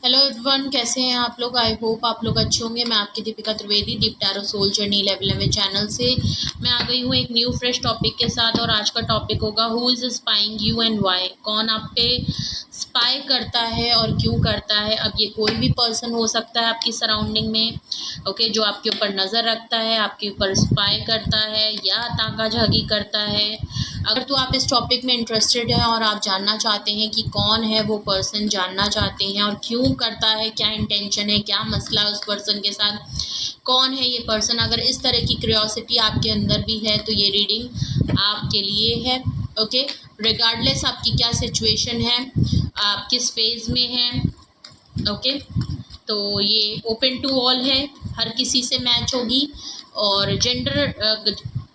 Hello everyone, कैसे हैं आप लोग। आई होप आप लोग अच्छे होंगे। मैं आपकी दीपिका त्रिवेदी, दीप टैरो सोल जर्नी 11 चैनल से मैं आ गई हूँ एक न्यू फ्रेश टॉपिक के साथ। और आज का टॉपिक होगा who is spying you and why. कौन आप पे स्पाई करता है और क्यों करता है। अब ये कोई भी पर्सन हो सकता है आपकी सराउंडिंग में, ओके, जो आपके ऊपर नज़र रखता है, आपके ऊपर स्पाई करता है या ताकाझाकी करता है। अगर तो आप इस टॉपिक में इंटरेस्टेड हैं और आप जानना चाहते हैं कि कौन है वो पर्सन, जानना चाहते हैं और क्यों करता है, क्या इंटेंशन है, क्या मसला है उस पर्सन के साथ, कौन है ये पर्सन, अगर इस तरह की क्यूरियोसिटी आपके अंदर भी है तो ये रीडिंग आपके लिए है। ओके, रिगार्डलेस आपकी क्या सिचुएशन है, आप किस फेज में हैं, ओके, तो ये ओपन टू ऑल है, हर किसी से मैच होगी। और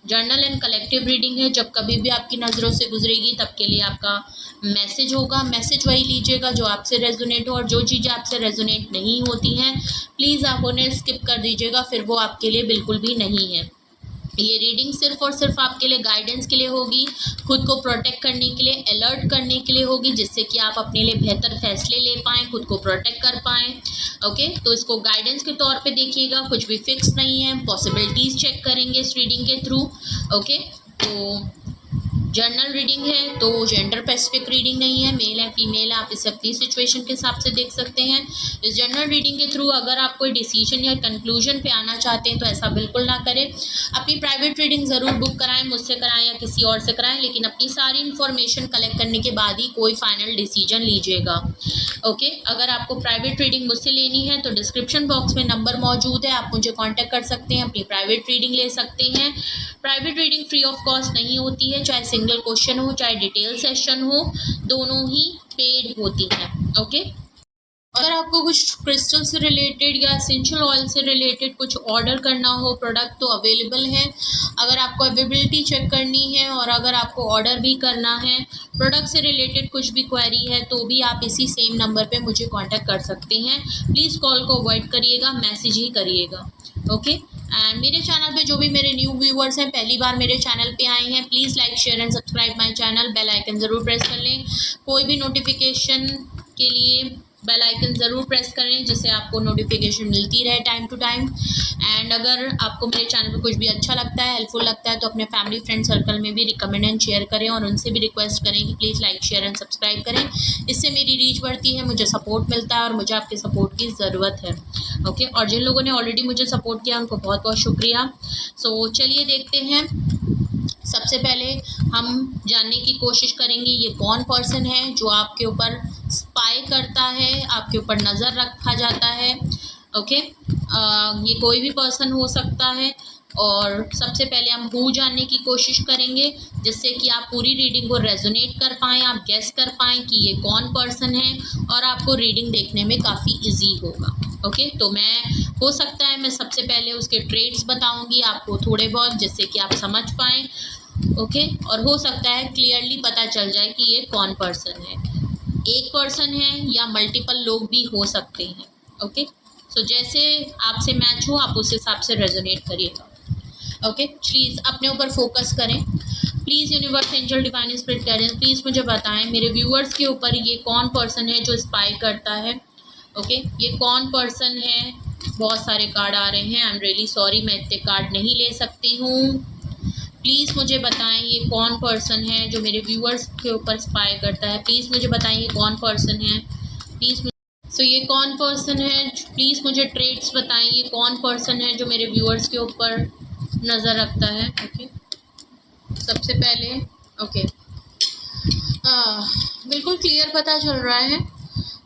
जर्नल एंड कलेक्टिव रीडिंग है। जब कभी भी आपकी नज़रों से गुजरेगी तब के लिए आपका मैसेज होगा। मैसेज वही लीजिएगा जो आपसे रेजोनेट हो, और जो चीज़ें आपसे रेजोनेट नहीं होती हैं प्लीज़ आप उन्हें स्किप कर दीजिएगा, फिर वो आपके लिए बिल्कुल भी नहीं है। ये रीडिंग सिर्फ और सिर्फ आपके लिए गाइडेंस के लिए होगी, खुद को प्रोटेक्ट करने के लिए, अलर्ट करने के लिए होगी, जिससे कि आप अपने लिए बेहतर फैसले ले पाएँ, खुद को प्रोटेक्ट कर पाएँ। ओके, तो इसको गाइडेंस के तौर पे देखिएगा, कुछ भी फिक्स नहीं है, पॉसिबिलिटीज़ चेक करेंगे इस रीडिंग के थ्रू। ओके, तो जर्नल रीडिंग है तो जेंडर स्पेसिफिक रीडिंग नहीं है, मेल है फीमेल है, आप इसे अपनी सिचुएशन के हिसाब से देख सकते हैं। इस जर्नल रीडिंग के थ्रू अगर आप कोई डिसीजन या कंक्लूजन पे आना चाहते हैं तो ऐसा बिल्कुल ना करें। अपनी प्राइवेट रीडिंग ज़रूर बुक कराएं, मुझसे कराएं या किसी और से कराएं, लेकिन अपनी सारी इन्फॉर्मेशन कलेक्ट करने के बाद ही कोई फाइनल डिसीजन लीजिएगा। ओके, अगर आपको प्राइवेट रीडिंग मुझसे लेनी है तो डिस्क्रिप्शन बॉक्स में नंबर मौजूद है, आप मुझे कॉन्टैक्ट कर सकते हैं, अपनी प्राइवेट रीडिंग ले सकते हैं। Private reading free of cost नहीं होती है, चाहे सिंगल क्वेश्चन हो चाहे डिटेल सेशन हो, दोनों ही पेड होती हैं। ओके, अगर आपको कुछ क्रिस्टल से रिलेटेड या एसेंशियल ऑयल से रिलेटेड कुछ ऑर्डर करना हो प्रोडक्ट तो अवेलेबल है। अगर आपको अवेलेबिलिटी चेक करनी है और अगर आपको ऑर्डर भी करना है, प्रोडक्ट से रिलेटेड कुछ भी क्वेरी है, तो भी आप इसी सेम नंबर पे मुझे कांटेक्ट कर सकते हैं। प्लीज़ कॉल को अवॉइड करिएगा, मैसेज ही करिएगा। ओके, एंड मेरे चैनल पे जो भी मेरे न्यू व्यूअर्स हैं, पहली बार मेरे चैनल पे आए हैं, please like share and subscribe my channel. Bell icon ज़रूर प्रेस कर लें, कोई भी नोटिफिकेशन के लिए बेल आइकन ज़रूर प्रेस करें, जिससे आपको नोटिफिकेशन मिलती रहे टाइम टू टाइम। एंड अगर आपको मेरे चैनल पे कुछ भी अच्छा लगता है, हेल्पफुल लगता है, तो अपने फैमिली फ्रेंड सर्कल में भी रिकमेंड एंड शेयर करें और उनसे भी रिक्वेस्ट करें कि please like share and subscribe करें। इससे मेरी रीच बढ़ती है, मुझे सपोर्ट मिलता है और मुझे आपके सपोर्ट की ज़रूरत है। ओके, और जिन लोगों ने ऑलरेडी मुझे सपोर्ट किया उनको बहुत बहुत शुक्रिया। सो चलिए देखते हैं। सबसे पहले हम जानने की कोशिश करेंगे ये कौन पर्सन है जो आपके ऊपर स्पाई करता है, आपके ऊपर नज़र रखा जाता है। ओके, ये कोई भी पर्सन हो सकता है। और सबसे पहले हम हु जानने की कोशिश करेंगे, जिससे कि आप पूरी रीडिंग को रेजोनेट कर पाएँ, आप गेस कर पाएँ कि ये कौन पर्सन है और आपको रीडिंग देखने में काफ़ी इजी होगा। ओके, तो हो सकता है मैं सबसे पहले उसके ट्रेड्स बताऊंगी आपको थोड़े बहुत, जिससे कि आप समझ पाएँ। ओके, और हो सकता है क्लियरली पता चल जाए कि ये कौन पर्सन है, एक पर्सन है या मल्टीपल लोग भी हो सकते हैं। ओके, सो जैसे आपसे मैच हो आप उस हिसाब से रेजोनेट करिएगा। ओके, प्लीज़ अपने ऊपर फोकस करें। Please universe, angel, divine spirit guidance, please मुझे बताएं मेरे व्यूअर्स के ऊपर ये कौन पर्सन है जो स्पाई करता है। ओके, ये कौन पर्सन है। बहुत सारे कार्ड आ रहे हैं, आई एम रियली सॉरी, मैं इतने कार्ड नहीं ले सकती हूँ। प्लीज़ मुझे बताएं ये कौन पर्सन है जो मेरे व्यूअर्स के ऊपर स्पाई करता है। प्लीज़ मुझे बताएं ये कौन पर्सन है। प्लीज़ ये कौन पर्सन है, प्लीज़ मुझे ट्रेड्स बताएं ये कौन पर्सन है जो मेरे व्यूअर्स के ऊपर नज़र रखता है। ओके, सबसे पहले ओके, बिल्कुल क्लियर पता चल रहा है,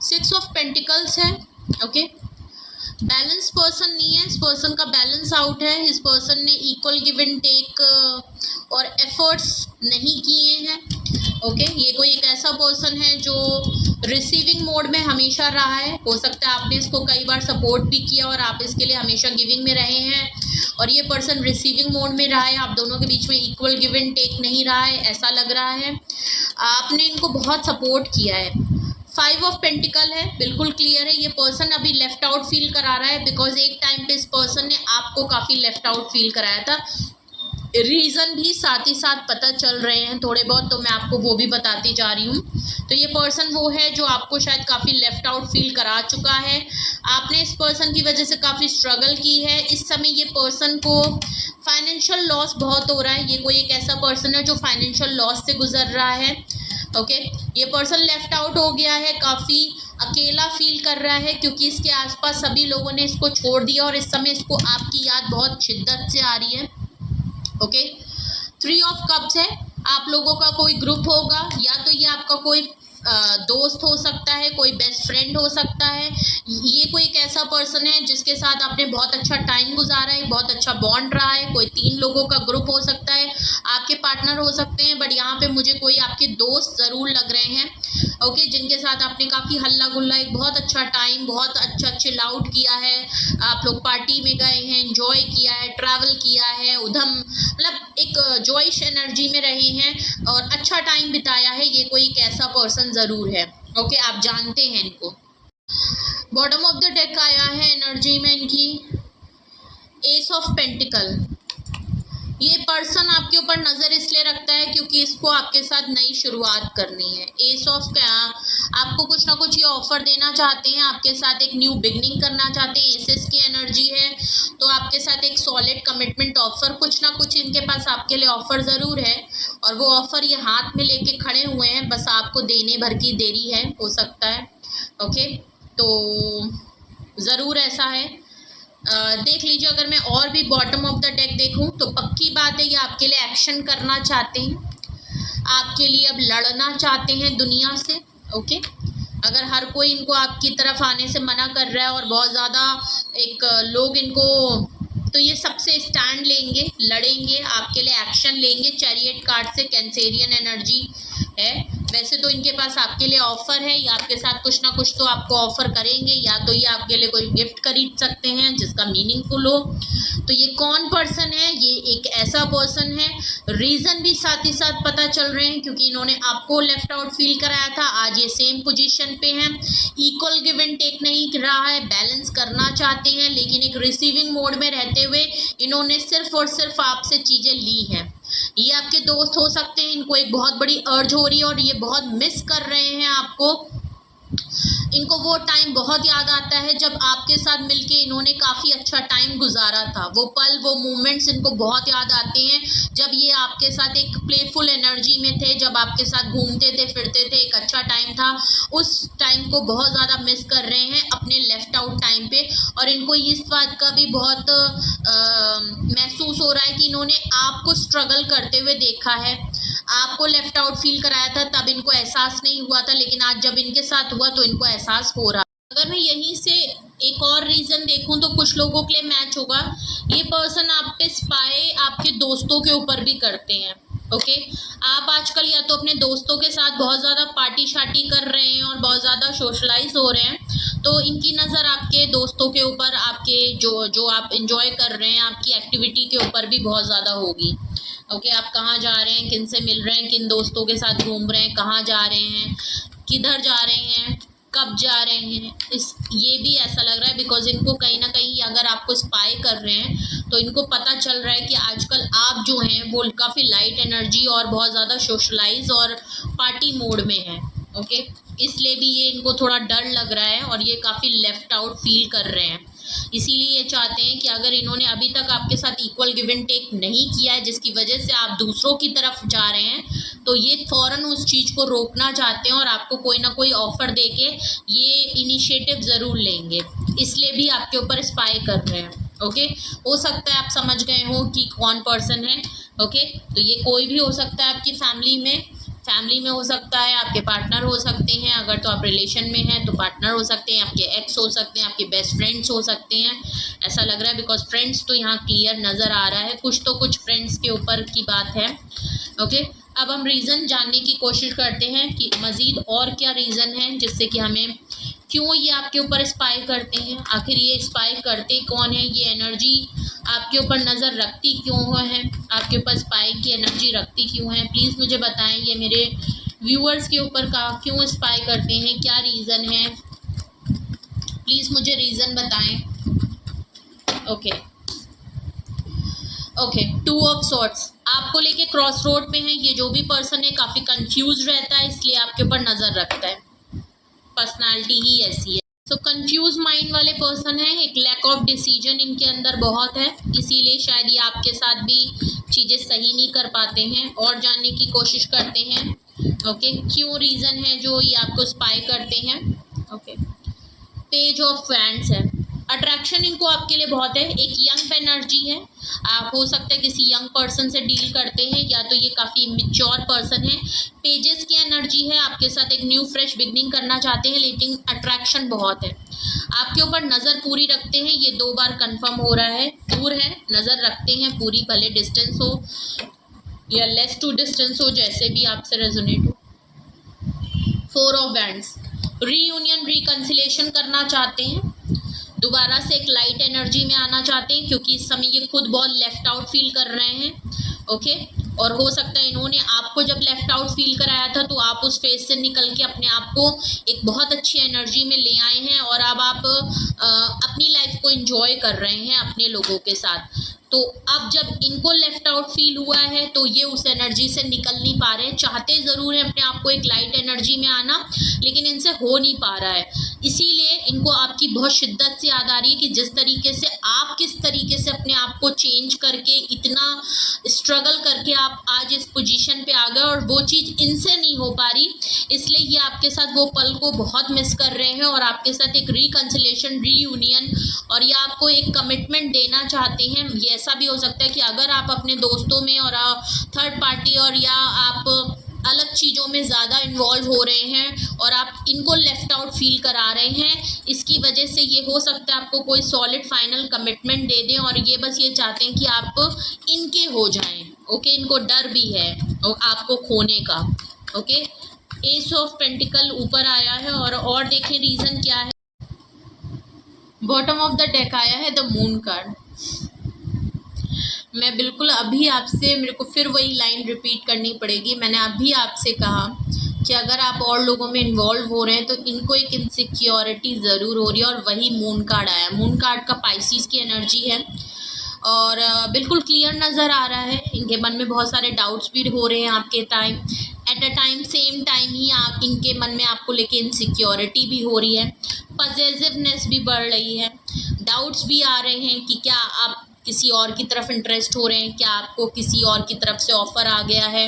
6 ऑफ पेंटिकल्स है। ओके, बैलेंस पर्सन नहीं है, इस पर्सन का बैलेंस आउट है। इस पर्सन ने इक्वल गिव एंड टेक और एफर्ट्स नहीं किए हैं। ओके, ये कोई एक ऐसा पर्सन है जो रिसीविंग मोड में हमेशा रहा है। हो सकता है आपने इसको कई बार सपोर्ट भी किया और आप इसके लिए हमेशा गिविंग में रहे हैं, और ये पर्सन रिसीविंग मोड में रहा है। आप दोनों के बीच में इक्वल गिव एंड टेक नहीं रहा है, ऐसा लग रहा है। आपने इनको बहुत सपोर्ट किया है। 5 ऑफ पेंटिकल है, बिल्कुल क्लियर है, ये पर्सन अभी लेफ्ट आउट फील करा रहा है, बिकॉज एक टाइम पे इस पर्सन ने आपको काफ़ी लेफ्ट आउट फील कराया था। रीज़न भी साथ ही साथ पता चल रहे हैं थोड़े बहुत, तो मैं आपको वो भी बताती जा रही हूँ। तो ये पर्सन वो है जो आपको शायद काफ़ी लेफ्ट आउट फील करा चुका है। आपने इस पर्सन की वजह से काफ़ी स्ट्रगल की है। इस समय ये पर्सन को फाइनेंशियल लॉस बहुत हो रहा है। ये कोई एक ऐसा पर्सन है जो फाइनेंशियल लॉस से गुजर रहा है। ओके, ये पर्सन लेफ्ट आउट हो गया है, काफ़ी अकेला फील कर रहा है क्योंकि इसके आसपास सभी लोगों ने इसको छोड़ दिया और इस समय इसको आपकी याद बहुत शिद्दत से आ रही है। ओके, 3 ऑफ कप्स है। आप लोगों का कोई ग्रुप होगा, या तो ये आपका कोई दोस्त हो सकता है, कोई बेस्ट फ्रेंड हो सकता है। ये कोई एक ऐसा पर्सन है जिसके साथ आपने बहुत अच्छा टाइम गुजारा है, बहुत अच्छा बॉन्ड रहा है। कोई 3 लोगों का ग्रुप हो सकता है, आपके पार्टनर हो सकते हैं, बट यहाँ पे मुझे कोई आपके दोस्त ज़रूर लग रहे हैं। ओके, जिनके साथ आपने काफ़ी हल्ला गुल्ला, एक बहुत अच्छा टाइम, बहुत अच्छा चिल आउट किया है। आप लोग पार्टी में गए हैं, एंजॉय किया है, ट्रैवल किया है, उधम मतलब एक जॉइश एनर्जी में रहे हैं और अच्छा टाइम बिताया है। ये कोई एक ऐसा पर्सन ज़रूर है। ओके, आप जानते हैं इनको। बॉटम ऑफ द डेक आया है एनर्जी में इनकी एस ऑफ पेंटिकल। ये पर्सन आपके ऊपर नज़र इसलिए रखता है क्योंकि इसको आपके साथ नई शुरुआत करनी है। एस ऑफ क्या, आपको कुछ ना कुछ ये ऑफ़र देना चाहते हैं, आपके साथ एक न्यू बिगनिंग करना चाहते हैं। एसेस की एनर्जी है तो आपके साथ एक सॉलिड कमिटमेंट ऑफ़र, कुछ ना कुछ इनके पास आपके लिए ऑफ़र ज़रूर है और वो ऑफ़र ये हाथ में लेके खड़े हुए हैं, बस आपको देने भर की देरी है, हो सकता है। ओके, तो ज़रूर ऐसा है। देख लीजिए, अगर मैं और भी बॉटम ऑफ द डेक देखूं तो पक्की बात है ये आपके लिए एक्शन करना चाहते हैं, आपके लिए अब लड़ना चाहते हैं दुनिया से। ओके, अगर हर कोई इनको आपकी तरफ आने से मना कर रहा है और बहुत ज़्यादा एक लोग इनको, तो ये सबसे स्टैंड लेंगे, लड़ेंगे, आपके लिए एक्शन लेंगे। चैरियट कार्ड से कैंसेरियन एनर्जी है। वैसे तो इनके पास आपके लिए ऑफ़र है, या आपके साथ कुछ ना कुछ तो आपको ऑफ़र करेंगे, या तो ये आपके लिए कोई गिफ्ट खरीद सकते हैं जिसका मीनिंगफुल हो। तो ये कौन पर्सन है? ये एक ऐसा पर्सन है। रीज़न भी साथ ही साथ पता चल रहे हैं क्योंकि इन्होंने आपको लेफ्ट आउट फील कराया था, आज ये सेम पोजीशन पे हैं। इक्वल गिव एंड टेक नहीं रहा है, बैलेंस करना चाहते हैं, लेकिन एक रिसीविंग मोड में रहते हुए इन्होंने सिर्फ और सिर्फ आपसे चीज़ें ली हैं। ये आपके दोस्त हो सकते हैं, इनको एक बहुत बड़ी अर्ज हो रही है और ये बहुत मिस कर रहे हैं आपको। इनको वो टाइम बहुत याद आता है जब आपके साथ मिलके इन्होंने काफ़ी अच्छा टाइम गुजारा था। वो पल, वो मोमेंट्स इनको बहुत याद आते हैं जब ये आपके साथ एक प्लेफुल एनर्जी में थे, जब आपके साथ घूमते थे, फिरते थे, एक अच्छा टाइम था। उस टाइम को बहुत ज़्यादा मिस कर रहे हैं अपने लेफ्ट आउट टाइम पे। और इनको इस बात का भी बहुत महसूस हो रहा है कि इन्होंने आपको स्ट्रगल करते हुए देखा है, आपको लेफ्ट आउट फील कराया था, तब इनको एहसास नहीं हुआ था, लेकिन आज जब इनके साथ हुआ तो इनको एहसास हो रहा। अगर मैं यहीं से एक और रीज़न देखूं तो कुछ लोगों के लिए मैच होगा। ये पर्सन आप पे स्पाई आपके दोस्तों के ऊपर भी करते हैं। ओके, आप आजकल या तो अपने दोस्तों के साथ बहुत ज़्यादा पार्टी शार्टी कर रहे हैं और बहुत ज़्यादा सोशलाइज हो रहे हैं, तो इनकी नज़र आपके दोस्तों के ऊपर, आपके जो आप इंजॉय कर रहे हैं, आपकी एक्टिविटी के ऊपर भी बहुत ज़्यादा होगी। ओके, आप कहाँ जा रहे हैं, किन से मिल रहे हैं, किन दोस्तों के साथ घूम रहे हैं, कहाँ जा रहे हैं, किधर जा रहे हैं, कब जा रहे हैं, ये भी ऐसा लग रहा है बिकॉज इनको कहीं ना कहीं अगर आपको स्पाई कर रहे हैं तो इनको पता चल रहा है कि आजकल आप जो हैं वो काफ़ी लाइट एनर्जी और बहुत ज़्यादा सोशलाइज और पार्टी मोड में हैं। ओके, इसलिए भी ये इनको थोड़ा डर लग रहा है और ये काफ़ी लेफ्ट आउट फील कर रहे हैं। इसीलिए ये चाहते हैं कि अगर इन्होंने अभी तक आपके साथ इक्वल गिव एंड टेक नहीं किया है, जिसकी वजह से आप दूसरों की तरफ जा रहे हैं, तो ये फ़ौरन उस चीज़ को रोकना चाहते हैं और आपको कोई ना कोई ऑफ़र देके ये इनिशिएटिव ज़रूर लेंगे। इसलिए भी आपके ऊपर स्पाई कर रहे हैं। ओके, हो सकता है आप समझ गए हो कि कौन पर्सन है। ओके, तो ये कोई भी हो सकता है आपकी फैमिली में हो सकता है, आपके पार्टनर हो सकते हैं, अगर तो आप रिलेशन में हैं तो पार्टनर हो सकते हैं, आपके एक्स हो सकते हैं, आपके बेस्ट फ्रेंड्स हो सकते हैं। ऐसा लग रहा है बिकॉज फ्रेंड्स तो यहाँ क्लियर नज़र आ रहा है, कुछ फ्रेंड्स के ऊपर की बात है। ओके, अब हम रीज़न जानने की कोशिश करते हैं कि मज़ीद और क्या रीज़न है जिससे कि हमें क्यों ये आपके ऊपर स्पाई करते हैं, आखिर ये स्पाई करते कौन है, ये एनर्जी आपके ऊपर नज़र रखती क्यों है, आपके ऊपर स्पाई की एनर्जी रखती क्यों है, प्लीज़ मुझे बताएं। ये मेरे व्यूअर्स के ऊपर का क्यों स्पाई करते हैं, क्या रीज़न है, प्लीज़ मुझे रीज़न बताएं। ओके, ओके, 2 ऑफ सॉर्ड्स आपको लेके क्रॉस रोड पे है। ये जो भी पर्सन है काफ़ी कंफ्यूज रहता है, इसलिए आपके ऊपर नज़र रखता है, पर्सनालिटी ही ऐसी है। तो कंफ्यूज माइंड वाले पर्सन है, एक लैक ऑफ डिसीजन इनके अंदर बहुत है, इसीलिए शायद ये आपके साथ भी चीज़ें सही नहीं कर पाते हैं और जानने की कोशिश करते हैं। ओके, क्यों रीज़न है जो ये आपको स्पाई करते हैं। ओके, पेज ऑफ वैंड्स है, अट्रैक्शन इनको आपके लिए बहुत है, एक यंग एनर्जी है। आप हो सकता है किसी यंग पर्सन से डील करते हैं, या तो ये काफ़ी मैच्योर पर्सन है। पेजेस की एनर्जी है, आपके साथ एक न्यू फ्रेश बिगनिंग करना चाहते हैं, लेकिन अट्रैक्शन बहुत है, आपके ऊपर नज़र पूरी रखते हैं। ये 2 बार कंफर्म हो रहा है, दूर है, नज़र रखते हैं पूरी, भले डिस्टेंस हो या लेस टू डिस्टेंस हो, जैसे भी आपसे रेजोनेट हो। 4 ऑफ वैंड्स, रीयूनियन रिकंसिलेशन करना चाहते हैं, दोबारा से एक लाइट एनर्जी में आना चाहते हैं, क्योंकि इस समय ये खुद बहुत लेफ्ट आउट फील कर रहे हैं। ओके, और हो सकता है इन्होंने आपको जब लेफ्ट आउट फील कराया था तो आप उस फेज से निकल के अपने आप को एक बहुत अच्छी एनर्जी में ले आए हैं, और अब आप अपनी लाइफ को एंजॉय कर रहे हैं अपने लोगों के साथ। तो अब जब इनको लेफ्ट आउट फील हुआ है तो ये उस एनर्जी से निकल नहीं पा रहे हैं, चाहते ज़रूर हैं अपने आप को एक लाइट एनर्जी में आना, लेकिन इनसे हो नहीं पा रहा है। इसीलिए इनको आपकी बहुत शिद्दत से याद आ रही है कि जिस तरीके से आप किस तरीके से अपने आप को चेंज करके इतना स्ट्रगल करके आप आज इस पोजीशन पे आ गए, और वो चीज़ इनसे नहीं हो पा रही, इसलिए ये आपके साथ वो पल को बहुत मिस कर रहे हैं, और आपके साथ एक रिकंसिलेशन, रीयूनियन, और ये आपको एक कमिटमेंट देना चाहते हैं। ये ऐसा भी हो सकता है कि अगर आप अपने दोस्तों में और थर्ड पार्टी और या आप अलग चीज़ों में ज़्यादा इन्वॉल्व हो रहे हैं और आप इनको लेफ़्ट आउट फील करा रहे हैं, इसकी वजह से ये हो सकता है आपको कोई सॉलिड फाइनल कमिटमेंट दे दें, और ये बस ये चाहते हैं कि आप इनके हो जाएं। ओके, इनको डर भी है आपको खोने का। ओके, एस ऑफ पेंटिकल ऊपर आया है, और देखें रीज़न क्या है। बॉटम ऑफ द डेक आया है द मून कार्ड। मैं बिल्कुल अभी आपसे, मेरे को फिर वही लाइन रिपीट करनी पड़ेगी, मैंने अभी आपसे कहा कि अगर आप और लोगों में इन्वॉल्व हो रहे हैं तो इनको एक इनसिक्योरिटी ज़रूर हो रही है, और वही मून कार्ड आया। मून कार्ड का पाइसिस की एनर्जी है, और बिल्कुल क्लियर नज़र आ रहा है, इनके मन में बहुत सारे डाउट्स भी हो रहे हैं आपके time, at a time same time ही आप इनके मन में आपको लेके इनसिक्योरिटी भी हो रही है, पॉजिटिवनेस भी बढ़ रही है, डाउट्स भी आ रहे हैं कि क्या आप किसी और की तरफ इंटरेस्ट हो रहे हैं, क्या आपको किसी और की तरफ से ऑफ़र आ गया है।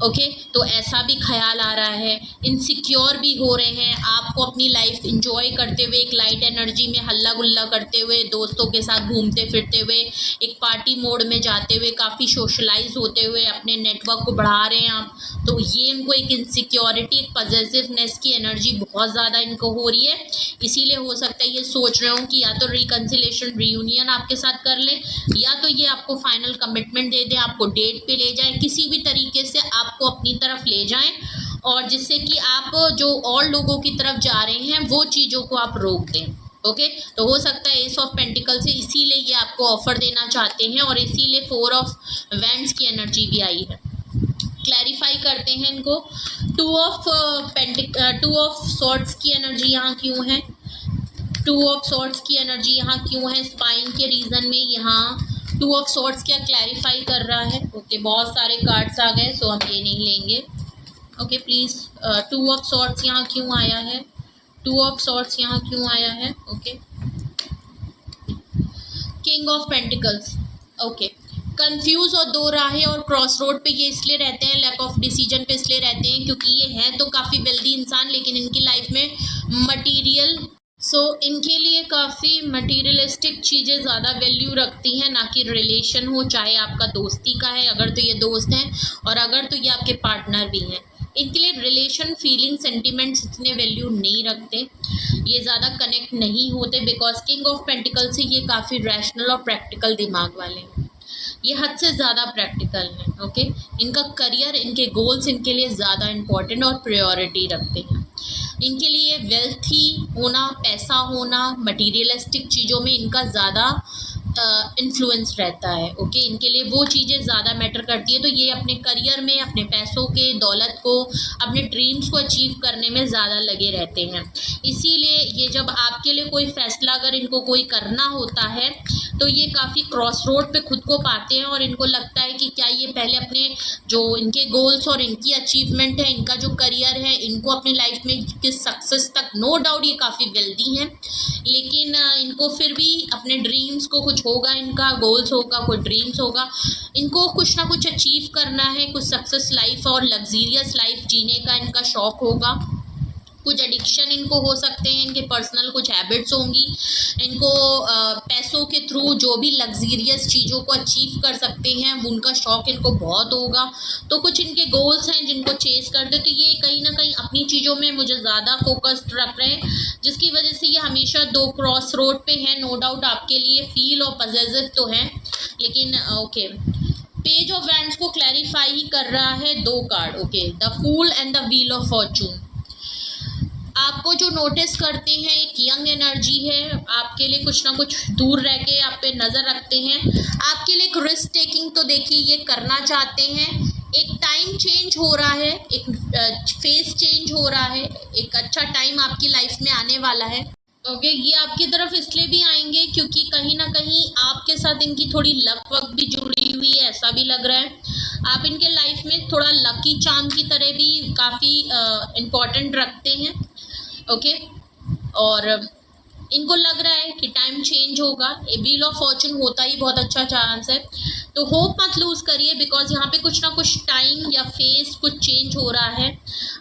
ओके, तो ऐसा भी ख्याल आ रहा है, इनसिक्योर भी हो रहे हैं, आपको अपनी लाइफ एंजॉय करते हुए एक लाइट एनर्जी में हल्ला गुल्ला करते हुए, दोस्तों के साथ घूमते फिरते हुए, एक पार्टी मोड में जाते हुए, काफ़ी सोशलाइज होते हुए अपने नेटवर्क को बढ़ा रहे हैं आप। तो ये इनको एक इनसिक्योरिटी, एक पॉजिटिवनेस की एनर्जी बहुत ज़्यादा इनको हो रही है, इसीलिए हो सकता है ये सोच रहे हो कि या तो रिकंसिलेशन, रीयूनियन आपके साथ कर लें, या तो ये आपको फाइनल कमिटमेंट दे दें, आपको डेट पे ले जाएं, किसी भी तरीके से आपको अपनी तरफ ले जाएं, और जिससे कि आप जो और लोगों की तरफ जा रहे हैं वो चीज़ों को आप रोक दें। ओके, तो हो सकता है एस ऑफ पेंटिकल से इसीलिए ये आपको ऑफ़र देना चाहते हैं, और इसीलिए 4 ऑफ वैंड्स की एनर्जी भी आई है। क्लैरिफाई करते हैं इनको। 2 ऑफ सॉर्ड्स की एनर्जी यहाँ क्यों है, 2 ऑफ सॉर्ड्स की एनर्जी यहाँ क्यों है, स्पाइंग के रीज़न में यहाँ 2 ऑफ सॉर्ड्स क्या क्लैरिफाई कर रहा है। ओके, बहुत सारे कार्ड्स आ गए, सो हम ये नहीं लेंगे। ओके, प्लीज़ 2 ऑफ सॉर्ड्स यहाँ क्यों आया है, 2 ऑफ सॉर्ड्स यहाँ क्यों आया है। Okay, king of pentacles. Okay, confuse और दो राहें और क्रॉस रोड पे ये इसलिए रहते हैं, लैक ऑफ डिसीजन पे इसलिए रहते हैं क्योंकि ये हैं तो काफ़ी वेल्दी इंसान, लेकिन इनकी लाइफ में मटीरियल, इनके लिए काफ़ी मटीरियलिस्टिक चीज़ें ज़्यादा वैल्यू रखती हैं, ना कि रिलेशन हो, चाहे आपका दोस्ती का है अगर तो ये दोस्त हैं, और अगर तो ये आपके पार्टनर भी हैं। इनके लिए रिलेशन, फीलिंग, सेंटिमेंट्स इतने वैल्यू नहीं रखते, ये ज़्यादा कनेक्ट नहीं होते, बिकॉज किंग ऑफ पेंटिकल से ये काफ़ी रैशनल और प्रैक्टिकल दिमाग वाले हैं, ये हद से ज़्यादा प्रैक्टिकल हैं। ओके, इनका करियर, इनके गोल्स इनके लिए ज़्यादा इम्पॉर्टेंट और प्रायोरिटी रखते हैं। इनके लिए वेल्थी होना, पैसा होना, मटीरियलिस्टिक चीज़ों में इनका ज़्यादा इन्फ्लुएंस रहता है। ओके, इनके लिए वो चीज़ें ज़्यादा मैटर करती है, तो ये अपने करियर में, अपने पैसों के, दौलत को, अपने ड्रीम्स को अचीव करने में ज़्यादा लगे रहते हैं। इसीलिए ये जब आपके लिए कोई फ़ैसला अगर इनको कोई करना होता है तो ये काफ़ी क्रॉस रोड पे खुद को पाते हैं और इनको लगता है कि क्या ये पहले अपने जो इनके गोल्स और इनकी अचीवमेंट है, इनका जो करियर है, इनको अपनी लाइफ में किस सक्सेस तक, नो डाउट ये काफ़ी वेल्दी हैं, लेकिन इनको फिर भी अपने ड्रीम्स को, कुछ होगा इनका गोल्स होगा, कोई ड्रीम्स होगा, इनको कुछ ना कुछ अचीव करना है, कुछ सक्सेस लाइफ और लग्जीरियस लाइफ जीने का इनका शौक़ होगा। कुछ एडिक्शन इनको हो सकते हैं, इनके पर्सनल कुछ हैबिट्स होंगी, इनको पैसों के थ्रू जो भी लग्जीरियस चीज़ों को अचीव कर सकते हैं उनका शौक़ इनको बहुत होगा। तो कुछ इनके गोल्स हैं जिनको चेस करते, तो ये कहीं ना कहीं अपनी चीज़ों में मुझे ज़्यादा फोकस्ड रख रहे हैं, जिसकी वजह से ये हमेशा दो क्रॉस रोड पे हैं। नो डाउट आपके लिए फील और पॉजिटिव तो हैं, लेकिन ओके, पेज ऑफ वैंड्स को क्लैरिफाई ही कर रहा है दो card. Okay, the fool and the wheel of fortune. आपको जो नोटिस करते हैं एक यंग एनर्जी है, आपके लिए कुछ ना कुछ दूर रह के आप पे नज़र रखते हैं, आपके लिए एक रिस्क टेकिंग तो देखिए ये करना चाहते हैं। एक टाइम चेंज हो रहा है, एक फेस चेंज हो रहा है, एक अच्छा टाइम आपकी लाइफ में आने वाला है। ओके, ये आपकी तरफ इसलिए भी आएंगे क्योंकि कहीं ना कहीं आपके साथ इनकी थोड़ी लक वक भी जुड़ी हुई है, ऐसा भी लग रहा है। आप इनके लाइफ में थोड़ा लकी चार्म की तरह भी काफ़ी इम्पोर्टेंट रखते हैं। ओके, और इनको लग रहा है कि टाइम चेंज होगा, व्हील ऑफ फॉर्चून होता ही बहुत अच्छा चांस है, तो होप मत लूज़ करिए, बिकॉज यहाँ पे कुछ ना कुछ टाइम या फेस कुछ चेंज हो रहा है।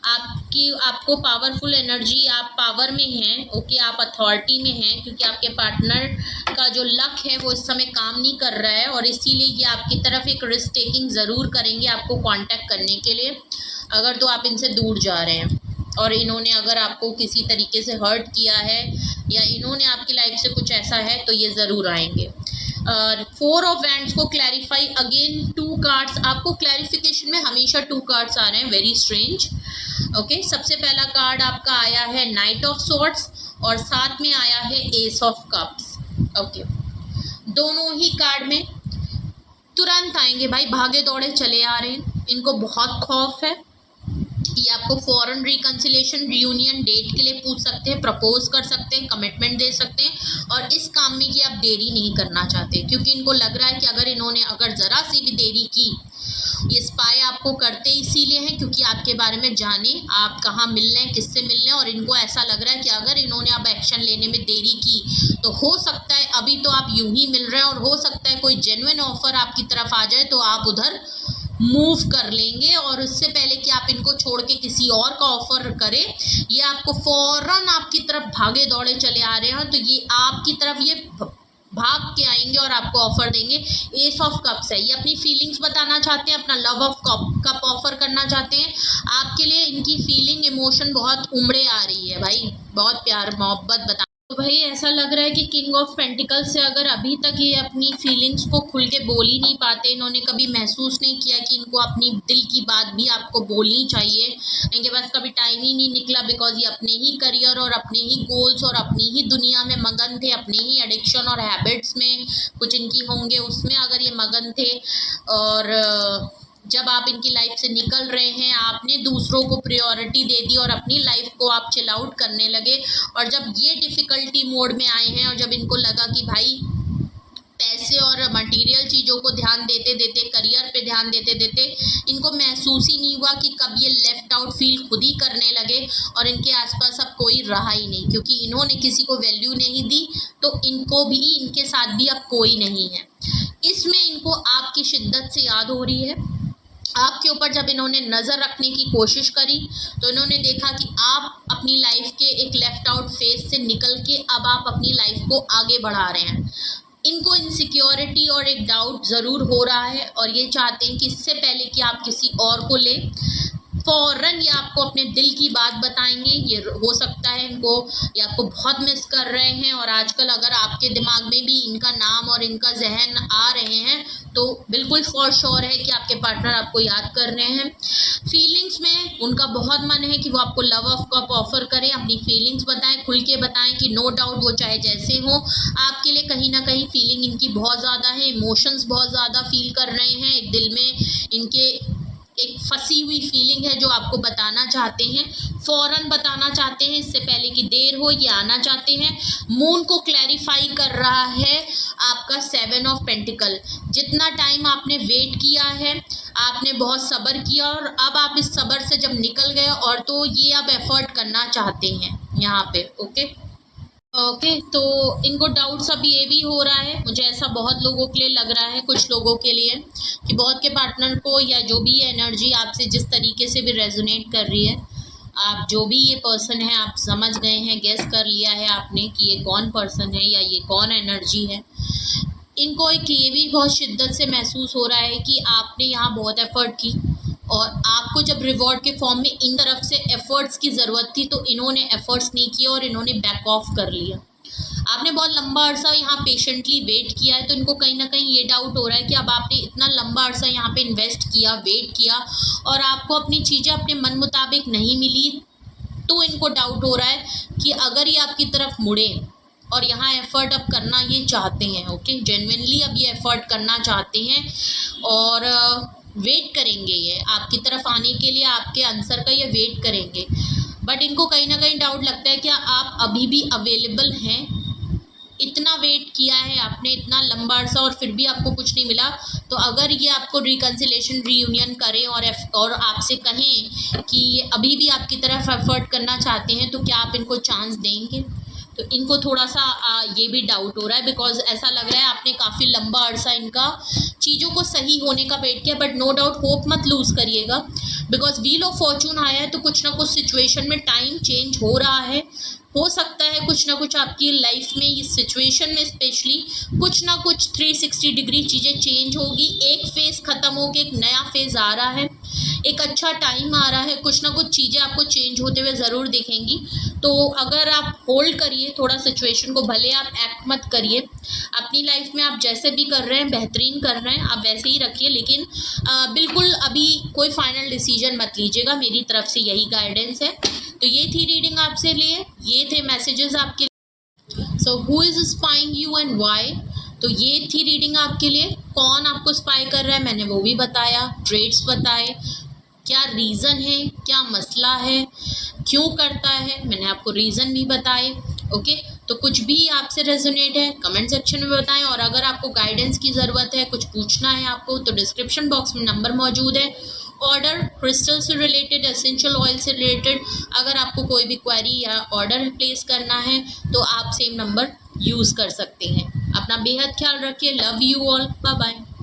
आपको पावरफुल एनर्जी, आप पावर में हैं। ओके, आप अथॉरिटी में हैं, क्योंकि आपके पार्टनर का जो लक है वो इस समय काम नहीं कर रहा है, और इसीलिए ये आपकी तरफ एक रिस्क टेकिंग ज़रूर करेंगे आपको कांटेक्ट करने के लिए, अगर तो आप इनसे दूर जा रहे हैं और इन्होंने अगर आपको किसी तरीके से हर्ट किया है या इन्होंने आपकी लाइफ से कुछ ऐसा है, तो ये ज़रूर आएंगे। फोर ऑफ वैंड्स को क्लैरिफाई, अगेन टू कार्ड्स, आपको क्लैरिफिकेशन में हमेशा टू कार्ड्स आ रहे हैं, वेरी स्ट्रेंज। ओके, सबसे पहला कार्ड आपका आया है नाइट ऑफ सॉर्ड्स और साथ में आया है एस ऑफ कप्स। ओके, दोनों ही कार्ड में तुरंत आएंगे भाई, भागे दौड़े चले आ रहे हैं, इनको बहुत खौफ है। ये आपको फॉरेन रिकन्सिलेशन, रियूनियन डेट के लिए पूछ सकते हैं, प्रपोज कर सकते हैं, कमिटमेंट दे सकते हैं, और इस काम में कि आप देरी नहीं करना चाहते, क्योंकि इनको लग रहा है कि अगर इन्होंने ज़रा सी भी देरी की, ये स्पाई आपको करते इसीलिए हैं क्योंकि आपके बारे में जाने आप कहाँ मिल रहे हैं, किससे मिल रहे हैं, और इनको ऐसा लग रहा है कि अगर इन्होंने अब एक्शन लेने में देरी की तो हो सकता है अभी तो आप यूं ही मिल रहे हैं, और हो सकता है कोई जेन्युइन ऑफर आपकी तरफ आ जाए तो आप उधर मूव कर लेंगे, और उससे पहले कि आप इनको छोड़ के किसी और का ऑफर करें, ये आपको फौरन आपकी तरफ भागे दौड़े चले आ रहे हैं, तो ये आपकी तरफ ये भाग के आएंगे और आपको ऑफर देंगे। एस ऑफ कप्स है, ये अपनी फीलिंग्स बताना चाहते हैं, अपना लव ऑफ कप ऑफर करना चाहते हैं। आपके लिए इनकी फीलिंग, इमोशन बहुत उमड़े आ रही है भाई, बहुत प्यार मोहब्बत बता। तो भाई ऐसा लग रहा है कि किंग ऑफ पेंटिकल्स से अगर अभी तक ये अपनी फीलिंग्स को खुल के बोल ही नहीं पाते, इन्होंने कभी महसूस नहीं किया कि इनको अपनी दिल की बात भी आपको बोलनी चाहिए, इनके पास कभी टाइम ही नहीं निकला, बिकॉज ये अपने ही करियर और अपने ही गोल्स और अपनी ही दुनिया में मगन थे, अपने ही एडिक्शन और हैबिट्स में कुछ इनकी होंगे, उसमें अगर ये मगन थे। और जब आप इनकी लाइफ से निकल रहे हैं, आपने दूसरों को प्रायोरिटी दे दी और अपनी लाइफ को आप चिल आउट करने लगे, और जब ये डिफ़िकल्टी मोड में आए हैं और जब इनको लगा कि भाई पैसे और मटेरियल चीज़ों को ध्यान देते देते, करियर पे ध्यान देते देते इनको महसूस ही नहीं हुआ कि कब ये लेफ़्ट आउट फील खुद ही करने लगे, और इनके आसपास अब कोई रहा ही नहीं, क्योंकि इन्होंने किसी को वैल्यू नहीं दी, तो इनको भी, इनके साथ भी अब कोई नहीं है। इसमें इनको आपकी शिद्दत से याद हो रही है। आपके ऊपर जब इन्होंने नज़र रखने की कोशिश करी तो इन्होंने देखा कि आप अपनी लाइफ के एक लेफ़्ट आउट फेज से निकल के अब आप अपनी लाइफ को आगे बढ़ा रहे हैं। इनको इनसिक्योरिटी और एक डाउट ज़रूर हो रहा है, और ये चाहते हैं कि इससे पहले कि आप किसी और को लें, फ़ौरन ये आपको अपने दिल की बात बताएंगे। ये हो सकता है इनको, ये आपको बहुत मिस कर रहे हैं, और आजकल अगर आपके दिमाग में भी इनका नाम और इनका जहन आ रहे हैं तो बिल्कुल फॉर श्योर है कि आपके पार्टनर आपको याद कर रहे हैं। फीलिंग्स में उनका बहुत मन है कि वो आपको लव ऑफ कप ऑफर करें, अपनी फीलिंग्स बताएं, खुल के बताएं कि नो डाउट वो चाहे जैसे हो, आपके लिए कहीं ना कहीं फीलिंग इनकी बहुत ज़्यादा है, इमोशंस बहुत ज़्यादा फील कर रहे हैं, एक दिल में इनके एक फंसी हुई फीलिंग है जो आपको बताना चाहते हैं, फ़ौरन बताना चाहते हैं, इससे पहले कि देर हो, ये आना चाहते हैं। मून को क्लैरिफाई कर रहा है आपका 7 ऑफ पेंटिकल। जितना टाइम आपने वेट किया है, आपने बहुत सब्र किया और अब आप इस सब्र से जब निकल गए और तो ये अब एफर्ट करना चाहते हैं यहाँ पे। ओके, तो इनको डाउट्स अब ये भी हो रहा है, मुझे ऐसा बहुत लोगों के लिए लग रहा है, कुछ लोगों के लिए, कि बहुत के पार्टनर को या जो भी एनर्जी आपसे जिस तरीके से भी रेजोनेट कर रही है, आप जो भी ये पर्सन है आप समझ गए हैं, गेस कर लिया है आपने कि ये कौन पर्सन है या ये कौन एनर्जी है। इनको एक ये भी बहुत शिद्दत से महसूस हो रहा है कि आपने यहाँ बहुत एफर्ट की और आपको जब रिवॉर्ड के फॉर्म में इन तरफ से एफर्ट्स की ज़रूरत थी तो इन्होंने एफर्ट्स नहीं किया और इन्होंने बैक ऑफ कर लिया। आपने बहुत लंबा अरसा यहाँ पेशेंटली वेट किया है, तो इनको कहीं ना कहीं ये डाउट हो रहा है कि अब आपने इतना लंबा अरसा यहाँ पे इन्वेस्ट किया, वेट किया और आपको अपनी चीज़ें अपने मन मुताबिक नहीं मिली, तो इनको डाउट हो रहा है कि अगर ये आपकी तरफ मुड़े और यहाँ एफ़र्ट अब करना ये चाहते हैं, ओके, जेन्युइनली अब ये एफ़र्ट करना चाहते हैं और वेट करेंगे, ये आपकी तरफ आने के लिए आपके आंसर का ये वेट करेंगे। बट इनको कहीं ना कहीं डाउट लगता है कि आप अभी भी अवेलेबल हैं। इतना वेट किया है आपने, इतना लंबा अरसा, और फिर भी आपको कुछ नहीं मिला, तो अगर ये आपको रिकन्सिलेशन रीयूनियन करें और आपसे कहें कि अभी भी आपकी तरफ एफर्ट करना चाहते हैं, तो क्या आप इनको चांस देंगे? तो इनको थोड़ा सा ये भी डाउट हो रहा है, बिकॉज ऐसा लग रहा है आपने काफ़ी लंबा अरसा इनका चीज़ों को सही होने का वेट किया। बट नो डाउट होप मत लूज़ करिएगा, बिकॉज व्हील ऑफ फॉर्चून आया है, तो कुछ ना कुछ सिचुएशन में टाइम चेंज हो रहा है। हो सकता है कुछ ना कुछ आपकी लाइफ में, इस सिचुएशन में स्पेशली, कुछ ना कुछ 360 डिग्री चीज़ें चेंज होगी। एक फेज़ ख़त्म होकर एक नया फेज़ आ रहा है, एक अच्छा टाइम आ रहा है, कुछ ना कुछ चीज़ें आपको चेंज होते हुए ज़रूर दिखेंगी। तो अगर आप होल्ड करिए थोड़ा सिचुएशन को, भले आप एक्ट मत करिए, अपनी लाइफ में आप जैसे भी कर रहे हैं, बेहतरीन कर रहे हैं, आप वैसे ही रखिए, लेकिन बिल्कुल अभी कोई फाइनल डिसीजन मत लीजिएगा, मेरी तरफ से यही गाइडेंस है। तो ये थी रीडिंग आपसे लिए, ये थे मैसेजेस आपके। So who is spying you and why? तो ये थी रीडिंग आपके लिए। कौन आपको स्पाई कर रहा है मैंने वो भी बताया, ट्रेड्स बताए, क्या रीज़न है, क्या मसला है, क्यों करता है, मैंने आपको रीज़न भी बताए। ओके, तो कुछ भी आपसे रेजोनेट है कमेंट सेक्शन में बताएं, और अगर आपको गाइडेंस की ज़रूरत है, कुछ पूछना है आपको, तो डिस्क्रिप्शन बॉक्स में नंबर मौजूद है। ऑर्डर क्रिस्टल से रिलेटेड, एसेंशियल ऑयल से रिलेटेड, अगर आपको कोई भी क्वेरी या ऑर्डर प्लेस करना है तो आप सेम नंबर यूज़ कर सकते हैं। अपना बेहद ख्याल रखिए। Love you all, bye bye.